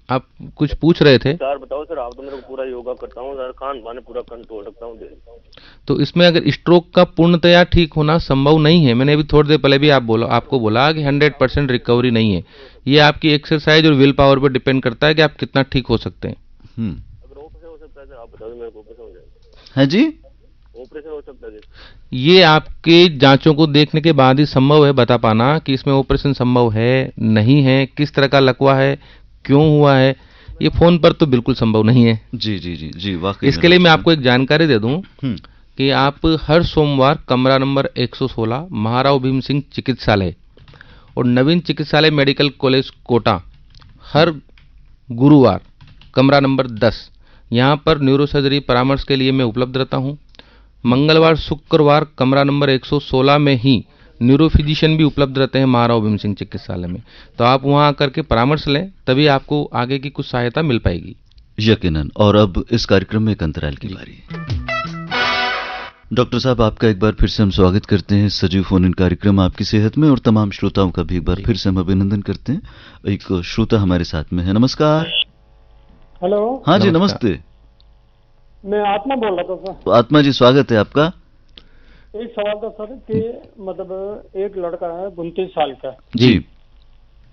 B: आप कुछ पूछ रहे थे?
H: सर बताओ सर, आप तो मेरे को पूरा योगा करता हूँ सर, खान पान पूरा कंट्रोल रखता हूँ।
B: तो इसमें अगर स्ट्रोक का पूर्णतया ठीक होना संभव नहीं है, मैंने अभी थोड़ी देर पहले भी आपको बोला कि 100% रिकवरी नहीं है। ये आपकी एक्सरसाइज और विल पावर पर डिपेंड करता है कि आप कितना ठीक हो सकते हैं।
H: अगर ऑपरेशन हो सकता है सर, आप बताओ मेरे को, ऑपरेशन हो जाएगा?
A: है जी,
H: ऑपरेशन हो सकता है?
B: ये आपके जांचों को देखने के बाद ही संभव है बता पाना कि इसमें ऑपरेशन संभव है नहीं है, किस तरह का लकवा है, क्यों हुआ है। ये फोन पर तो बिल्कुल संभव नहीं है।
A: जी जी जी जी वाकई।
B: इसके लिए मैं आपको एक जानकारी दे दूं कि आप हर सोमवार कमरा नंबर 116 महाराव भीम सिंह चिकित्सालय और नवीन चिकित्सालय मेडिकल कॉलेज कोटा, हर गुरुवार कमरा नंबर 10 यहाँ पर न्यूरोसर्जरी परामर्श के लिए मैं उपलब्ध रहता हूँ। मंगलवार शुक्रवार कमरा नंबर 116 में ही न्यूरोफिजिशियन भी उपलब्ध रहते हैं महाराव भीम सिंह चिकित्सालय में। तो आप वहां आकर के परामर्श लें, तभी आपको आगे की कुछ सहायता मिल पाएगी।
A: यकीनन। और अब इस कार्यक्रम में एक अंतराल की बारी। डॉक्टर साहब आपका एक बार फिर से हम स्वागत करते हैं सजीव फोन इन कार्यक्रम आपकी सेहत में, और तमाम श्रोताओं का भी एक बार फिर से हम अभिनंदन करते हैं। एक श्रोता हमारे साथ में है। नमस्कार।
C: हेलो।
A: हाँ जी नमस्ते।
C: मैं आत्मा बोल रहा था सर।
A: तो आत्मा जी स्वागत है आपका।
C: एक सवाल था सर कि मतलब एक लड़का है 29 साल का
B: जी,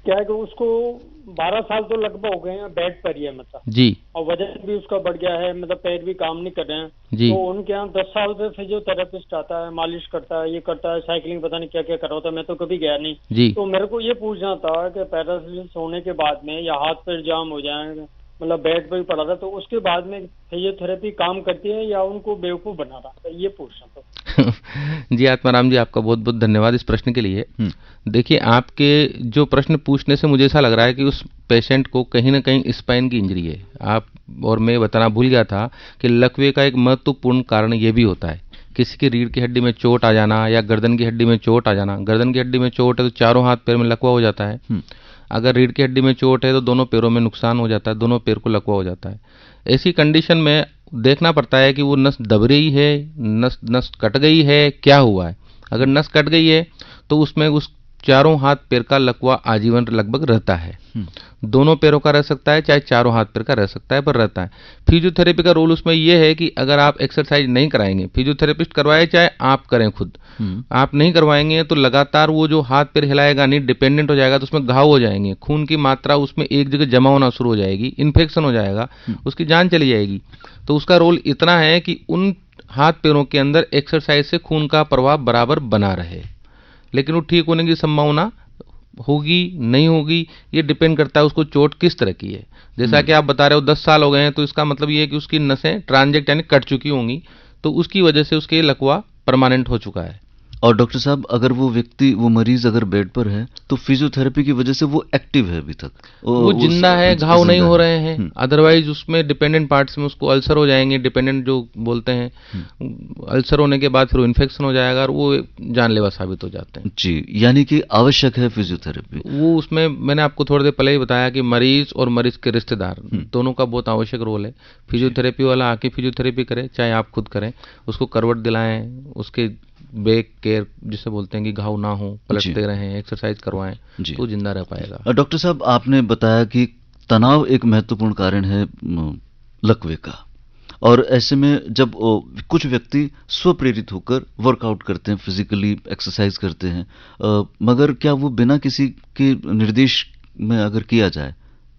C: क्या है कि उसको 12 साल तो लगभग हो गए हैं बेड पर ही है मतलब
B: जी,
C: और वजन भी उसका बढ़ गया है, मतलब पैर भी काम नहीं कर रहे हैं
B: जी।
C: तो उनके यहाँ 10 साल से फिजियोथेरेपिस्ट आता है, मालिश करता है, ये करता है, साइकिलिंग पता नहीं क्या क्या कर रहा होता है, मैं तो कभी गया नहीं
B: जी।
C: तो मेरे को ये पूछना था कि पैरालिसिस होने के बाद में या हाथ पैर जाम हो जाए, मतलब बेड पर ही पड़ा था, तो उसके बाद में फिजियोथेरेपी काम करती है या उनको बेवकूफ बना रहा है, ये पूछना था।
B: जी आत्माराम जी, आपका बहुत बहुत धन्यवाद इस प्रश्न के लिए। देखिए, आपके जो प्रश्न पूछने से मुझे ऐसा लग रहा है कि उस पेशेंट को कहीं ना कहीं स्पाइन की इंजरी है। आप और मैं बताना भूल गया था कि लकवे का एक महत्वपूर्ण कारण ये भी होता है, किसी की रीढ़ की हड्डी में चोट आ जाना या गर्दन की हड्डी में चोट आ जाना। गर्दन की हड्डी में चोट है तो चारों हाथ पैर में लकवा हो जाता है। अगर रीढ़ की हड्डी में चोट है तो दोनों पैरों में नुकसान हो जाता है, दोनों पैर को लकवा हो जाता है। ऐसी कंडीशन में देखना पड़ता है कि वो नस दब रही है, नस कट गई है, क्या हुआ है। अगर नस कट गई है तो उसमें उस चारों हाथ पैर का लकवा आजीवन लगभग रहता है। दोनों पैरों का रह सकता है, चाहे चारों हाथ पैर का रह सकता है, पर रहता है। फिजियोथेरेपी का रोल उसमें यह है कि अगर आप एक्सरसाइज नहीं कराएंगे, फिजियोथेरेपिस्ट करवाए चाहे आप करें खुद, आप नहीं करवाएंगे तो लगातार वो जो हाथ पैर हिलाएगा नहीं, डिपेंडेंट हो जाएगा, तो उसमें घाव हो जाएंगे, खून की मात्रा उसमें एक जगह जमा होना शुरू हो जाएगी, इन्फेक्शन हो जाएगा, उसकी जान चली जाएगी। तो उसका रोल इतना है कि उन हाथ पैरों के अंदर एक्सरसाइज से खून का प्रवाह बराबर बना रहे। लेकिन वो ठीक होने की संभावना होगी नहीं होगी ये डिपेंड करता है उसको चोट किस तरह की है। जैसा कि आप बता रहे हो 10 साल हो गए हैं, तो इसका मतलब ये है कि उसकी नसें ट्रांजेक्ट यानी कट चुकी होंगी, तो उसकी वजह से उसके लकवा परमानेंट हो चुका है।
A: और डॉक्टर साहब, अगर वो व्यक्ति, वो मरीज अगर बेड पर है तो फिजियोथेरेपी की वजह से वो एक्टिव है, अभी तक
B: वो जिंदा है, घाव नहीं हो रहे हैं। अदरवाइज उसमें डिपेंडेंट पार्ट्स में उसको अल्सर हो जाएंगे, डिपेंडेंट जो बोलते हैं, अल्सर होने के बाद फिर वो इन्फेक्शन हो जाएगा और वो जानलेवा साबित हो जाते हैं।
A: जी, यानी कि आवश्यक है फिजियोथेरेपी।
B: वो उसमें मैंने आपको थोड़ी देर पहले ही बताया कि मरीज और मरीज के रिश्तेदार दोनों का बहुत आवश्यक रोल है। फिजियोथेरेपी वाला आके फिजियोथेरेपी करे, चाहे आप खुद करें, उसको करवट दिलाएं, उसके बैक केयर जिसे बोलते हैं कि घाव ना हो, पलटते रहें, एक्सरसाइज करवाएं, तो जिंदा रह पाएगा।
A: डॉक्टर साहब, आपने बताया कि तनाव एक महत्वपूर्ण कारण है लकवे का, और ऐसे में जब कुछ व्यक्ति स्वप्रेरित होकर वर्कआउट करते हैं, फिजिकली एक्सरसाइज करते हैं, मगर क्या वो बिना किसी के निर्देश में अगर किया जाए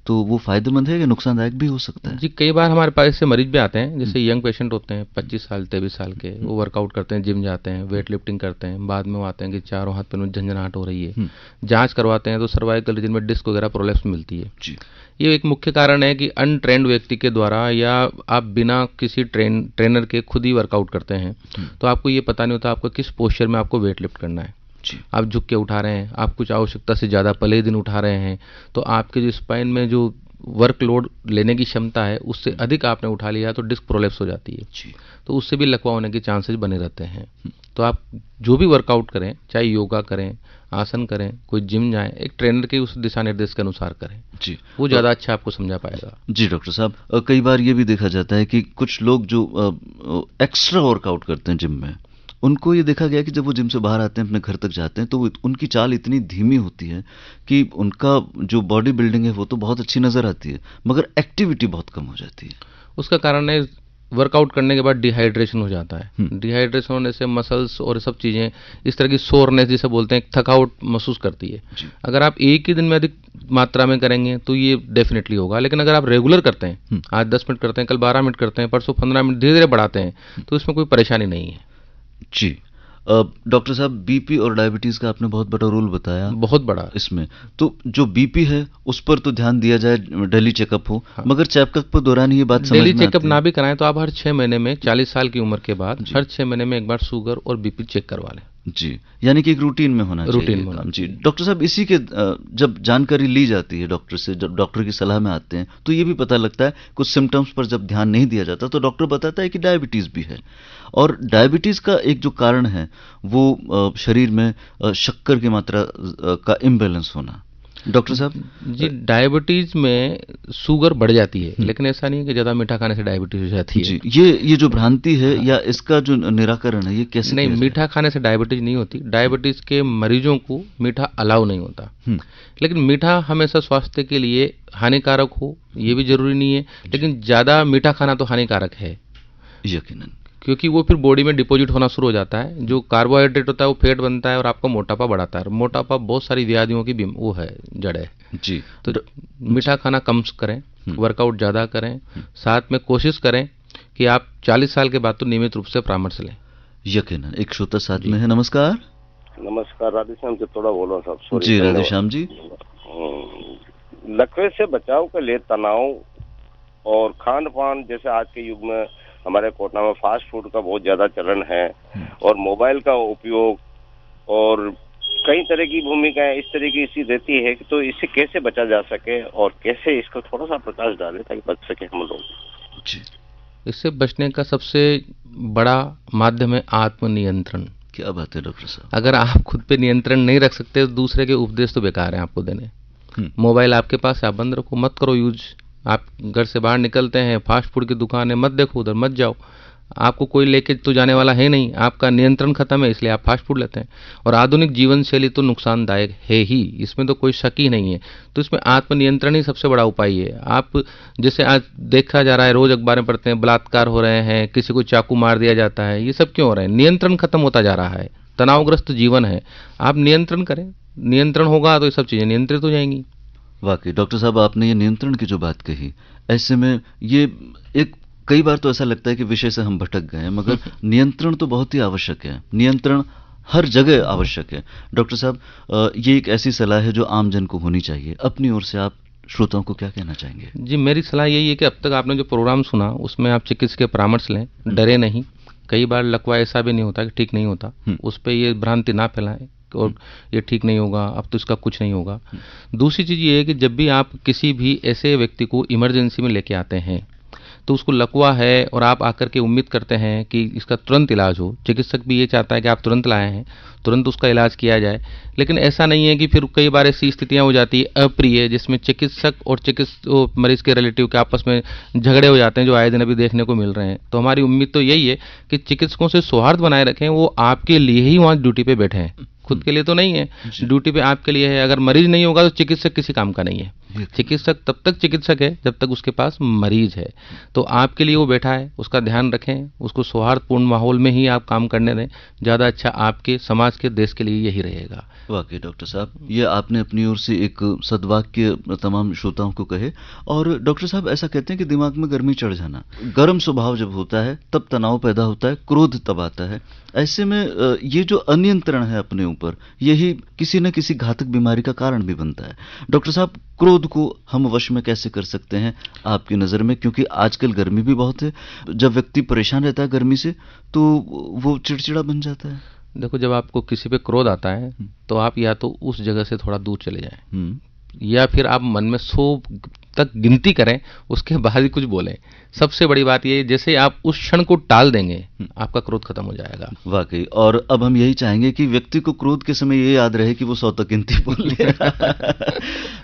A: तो वो फायदेमंद है या नुकसानदायक भी हो सकता है?
B: जी, कई बार हमारे पास ऐसे मरीज भी आते हैं, जैसे यंग पेशेंट होते हैं 25 साल 23 साल के, वो वर्कआउट करते हैं, जिम जाते हैं, वेट लिफ्टिंग करते हैं, बाद में वो आते हैं कि चारों हाथ पैर में झंझनाहट हो रही है, जांच करवाते हैं तो सर्वाइकल रीजन में डिस्क वगैरह प्रोलैप्स मिलती है। ये एक मुख्य कारण है कि अनट्रेंड व्यक्ति के द्वारा, या आप बिना किसी ट्रेनर के खुद ही वर्कआउट करते हैं, तो आपको ये पता नहीं होता आपको किस पोस्चर में आपको वेट लिफ्ट करना है। आप झुक के उठा रहे हैं, आप कुछ आवश्यकता से ज़्यादा पहले दिन उठा रहे हैं, तो आपके जो स्पाइन में जो वर्कलोड लेने की क्षमता है उससे अधिक आपने उठा लिया तो डिस्क प्रोलैप्स हो जाती है, तो उससे भी लकवा होने के चांसेस बने रहते हैं। तो आप जो भी वर्कआउट करें, चाहे योगा करें, आसन करें, कोई जिम जाएं, एक ट्रेनर के उस दिशा निर्देश के अनुसार करें
A: जी,
B: वो ज़्यादा अच्छा आपको समझा पाएगा।
A: जी डॉक्टर साहब, कई बार ये भी देखा जाता है कि कुछ लोग जो एक्स्ट्रा वर्कआउट करते हैं जिम में, उनको ये देखा गया कि जब वो जिम से बाहर आते हैं, अपने घर तक जाते हैं, तो उनकी चाल इतनी धीमी होती है कि उनका जो बॉडी बिल्डिंग है वो तो बहुत अच्छी नजर आती है, मगर एक्टिविटी बहुत कम हो जाती है।
B: उसका कारण है वर्कआउट करने के बाद डिहाइड्रेशन हो जाता है। डिहाइड्रेशन होने से मसल्स और सब चीज़ें इस तरह की सोरनेस जिसे बोलते हैं, थकावट महसूस करती है। अगर आप एक ही दिन में अधिक मात्रा में करेंगे तो ये डेफिनेटली होगा, लेकिन अगर आप रेगुलर करते हैं, आज 10 मिनट करते हैं, कल 12 मिनट करते हैं, परसों 15 मिनट, धीरे धीरे बढ़ाते हैं, तो इसमें कोई परेशानी नहीं है।
A: जी डॉक्टर साहब, बीपी और डायबिटीज का आपने बहुत बड़ा रोल बताया,
B: बहुत बड़ा
A: इसमें। तो जो बीपी है उस पर तो ध्यान दिया जाए, डेली चेकअप हो, मगर चेकअप पर दौरान ये बात समझ में आती है,
B: डेली चेकअप ना भी कराएं तो आप हर 6 महीने में, 40 साल की उम्र के बाद हर 6 महीने में एक बार शुगर और बीपी चेक करवा लें।
A: जी, यानी कि एक रूटीन में होना चाहिए।
B: रूटीन में
A: जी डॉक्टर साहब, इसी के जब जानकारी ली जाती है डॉक्टर से, जब डॉक्टर की सलाह में आते हैं, तो ये भी पता लगता है कुछ सिम्टम्स पर जब ध्यान नहीं दिया जाता तो डॉक्टर बताता है कि डायबिटीज भी है। और डायबिटीज का एक जो कारण है वो शरीर में शक्कर की मात्रा का इम्बैलेंस होना। डॉक्टर साहब
B: जी, डायबिटीज में शुगर बढ़ जाती है, लेकिन ऐसा नहीं है कि ज्यादा मीठा खाने से डायबिटीज हो जाती है।
A: जी, ये जो भ्रांति है या इसका जो निराकरण है, ये कैसे?
B: नहीं, मीठा खाने से डायबिटीज नहीं होती। डायबिटीज के मरीजों को मीठा अलाउ नहीं होता, लेकिन मीठा हमेशा स्वास्थ्य के लिए हानिकारक हो ये भी जरूरी नहीं है, लेकिन ज्यादा मीठा खाना तो हानिकारक है
A: यकीनन,
B: क्योंकि वो फिर बॉडी में डिपॉजिट होना शुरू हो जाता है। जो कार्बोहाइड्रेट होता है वो फैट बनता है और आपका मोटापा बढ़ाता है। मोटापा बहुत सारी व्याधियों की वो है, जड़ है
A: जी।
B: तो मीठा खाना कम करें, वर्कआउट ज़्यादा करें, साथ में कोशिश करें कि आप 40 साल के बाद तो नियमित रूप से परामर्श लें।
A: यकीनन। एक श्रोता साथ में है। नमस्कार।
F: नमस्कार, राधेश्याम से थोड़ा बोलो साहब।
A: जी राधेश्याम जी।
F: लकवे से बचाव के लिए तनाव और खान पान, जैसे आज के युग में हमारे कोटा में फास्ट फूड का बहुत ज्यादा चलन है और मोबाइल का उपयोग और कई तरह की भूमिकाएं इस तरह की इसी रहती है, तो इससे कैसे बचा जा सके और कैसे इसको थोड़ा सा प्रकाश डालें ताकि बच सके हम लोग।
A: जी,
B: इससे बचने का सबसे बड़ा माध्यम है आत्मनियंत्रण।
A: क्या बात है डॉक्टर साहब।
B: अगर आप खुद पे नियंत्रण नहीं रख सकते तो दूसरे के उपदेश तो बेकार है आपको देने। मोबाइल आपके पास है, आप बंद रखो, मत करो यूज। आप घर से बाहर निकलते हैं, फास्ट फूड की दुकान है, मत देखो उधर, मत जाओ। आपको कोई लेके तो जाने वाला है नहीं, आपका नियंत्रण खत्म है, इसलिए आप फास्ट फूड लेते हैं। और आधुनिक जीवन शैली तो नुकसानदायक है ही, इसमें तो कोई शक ही नहीं है। तो इसमें आत्मनियंत्रण ही सबसे बड़ा उपाय है। आप जैसे आज देखा जा रहा है, रोज अखबारें पढ़ते हैं, बलात्कार हो रहे हैं, किसी को चाकू मार दिया जाता है, ये सब क्यों हो रहा है? नियंत्रण खत्म होता जा रहा है, तनावग्रस्त जीवन है। आप नियंत्रण करें, नियंत्रण होगा तो ये सब चीजें नियंत्रित हो जाएंगी।
A: वाकई डॉक्टर साहब, आपने ये नियंत्रण की जो बात कही, ऐसे में ये एक कई बार तो ऐसा लगता है कि विषय से हम भटक गए हैं, मगर नियंत्रण तो बहुत ही आवश्यक है। नियंत्रण हर जगह आवश्यक है। डॉक्टर साहब, ये एक ऐसी सलाह है जो आम जन को होनी चाहिए। अपनी ओर से आप श्रोताओं को क्या कहना चाहेंगे?
B: जी, मेरी सलाह यही है कि अब तक आपने जो प्रोग्राम सुना उसमें आप चिकित्सक के परामर्श लें, डरे नहीं। कई बार लकवा ऐसा भी नहीं होता कि ठीक नहीं होता, उस पर ये भ्रांति ना फैलाएं और ये ठीक नहीं होगा, अब तो इसका कुछ नहीं होगा। दूसरी चीज़ ये है कि जब भी आप किसी भी ऐसे व्यक्ति को इमरजेंसी में लेके आते हैं तो उसको लकवा है और आप आकर के उम्मीद करते हैं कि इसका तुरंत इलाज हो, चिकित्सक भी ये चाहता है कि आप तुरंत लाए हैं, तुरंत उसका इलाज किया जाए, लेकिन ऐसा नहीं है कि फिर कई बार ऐसी स्थितियां हो जाती है अप्रिय, जिसमें चिकित्सक और मरीज के रिलेटिव के आपस में झगड़े हो जाते हैं, जो आए दिन अभी देखने को मिल रहे हैं। तो हमारी उम्मीद तो यही है कि चिकित्सकों से सौहार्द बनाए रखें, वो आपके लिए ही वहाँ ड्यूटी पे बैठे हैं, खुद के लिए तो नहीं है, ड्यूटी पे आपके लिए है। अगर मरीज नहीं होगा तो चिकित्सक किसी काम का नहीं है। चिकित्सक तब तक चिकित्सक है जब तक उसके पास मरीज है। तो आपके लिए वो बैठा है, उसका ध्यान रखें, उसको सौहार्दपूर्ण माहौल में ही आप काम करने दें, ज़्यादा अच्छा आपके समाज के देश के लिए यही रहेगा।
A: वाकई डॉक्टर साहब, ये आपने अपनी ओर से एक सद्वाक्य तमाम श्रोताओं को कहे। और डॉक्टर साहब, ऐसा कहते हैं कि दिमाग में गर्मी चढ़ जाना, गर्म स्वभाव जब होता है तब तनाव पैदा होता है, क्रोध तब आता है। ऐसे में ये जो अनियंत्रण है अपने ऊपर, यही किसी न किसी घातक बीमारी का कारण भी बनता है। डॉक्टर साहब, क्रोध को हम वश में कैसे कर सकते हैं आपकी नज़र में? क्योंकि आजकल गर्मी भी बहुत है, जब व्यक्ति परेशान रहता है गर्मी से तो वो चिड़चिड़ा बन जाता है।
B: देखो, जब आपको किसी पे क्रोध आता है तो आप या तो उस जगह से थोड़ा दूर चले जाएं, या फिर आप मन में 100 तक गिनती करें, उसके बाद ही कुछ बोलें। सबसे बड़ी बात ये, जैसे आप उस क्षण को टाल देंगे, आपका क्रोध खत्म हो जाएगा।
A: वाकई। और अब हम यही चाहेंगे कि व्यक्ति को क्रोध के समय ये याद रहे कि वो 100 तक गिनती बोल ले।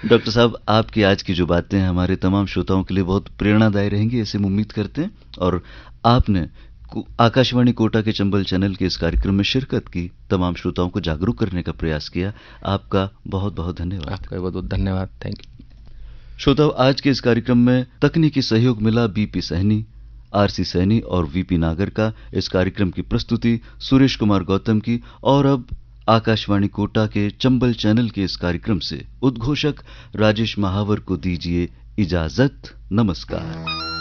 A: डॉक्टर साहब, आपकी आज की जो बातें हैं हमारे तमाम श्रोताओं के लिए बहुत प्रेरणादायी रहेंगी, ऐसे हम उम्मीद करते हैं। और आपने आकाशवाणी कोटा के चंबल चैनल के इस कार्यक्रम में शिरकत की, तमाम श्रोताओं को जागरूक करने का प्रयास किया। आपका बहुत बहुत धन्यवाद।
B: आपका बहुत बहुत धन्यवाद। Thank you.
A: श्रोताओं, आज के इस कार्यक्रम में तकनीकी सहयोग मिला बीपी सहनी, आरसी सहनी और वीपी नागर का। इस कार्यक्रम की प्रस्तुति सुरेश कुमार गौतम की। और अब आकाशवाणी कोटा के चंबल चैनल के इस कार्यक्रम से उद्घोषक राजेश महावर को दीजिए इजाजत। नमस्कार।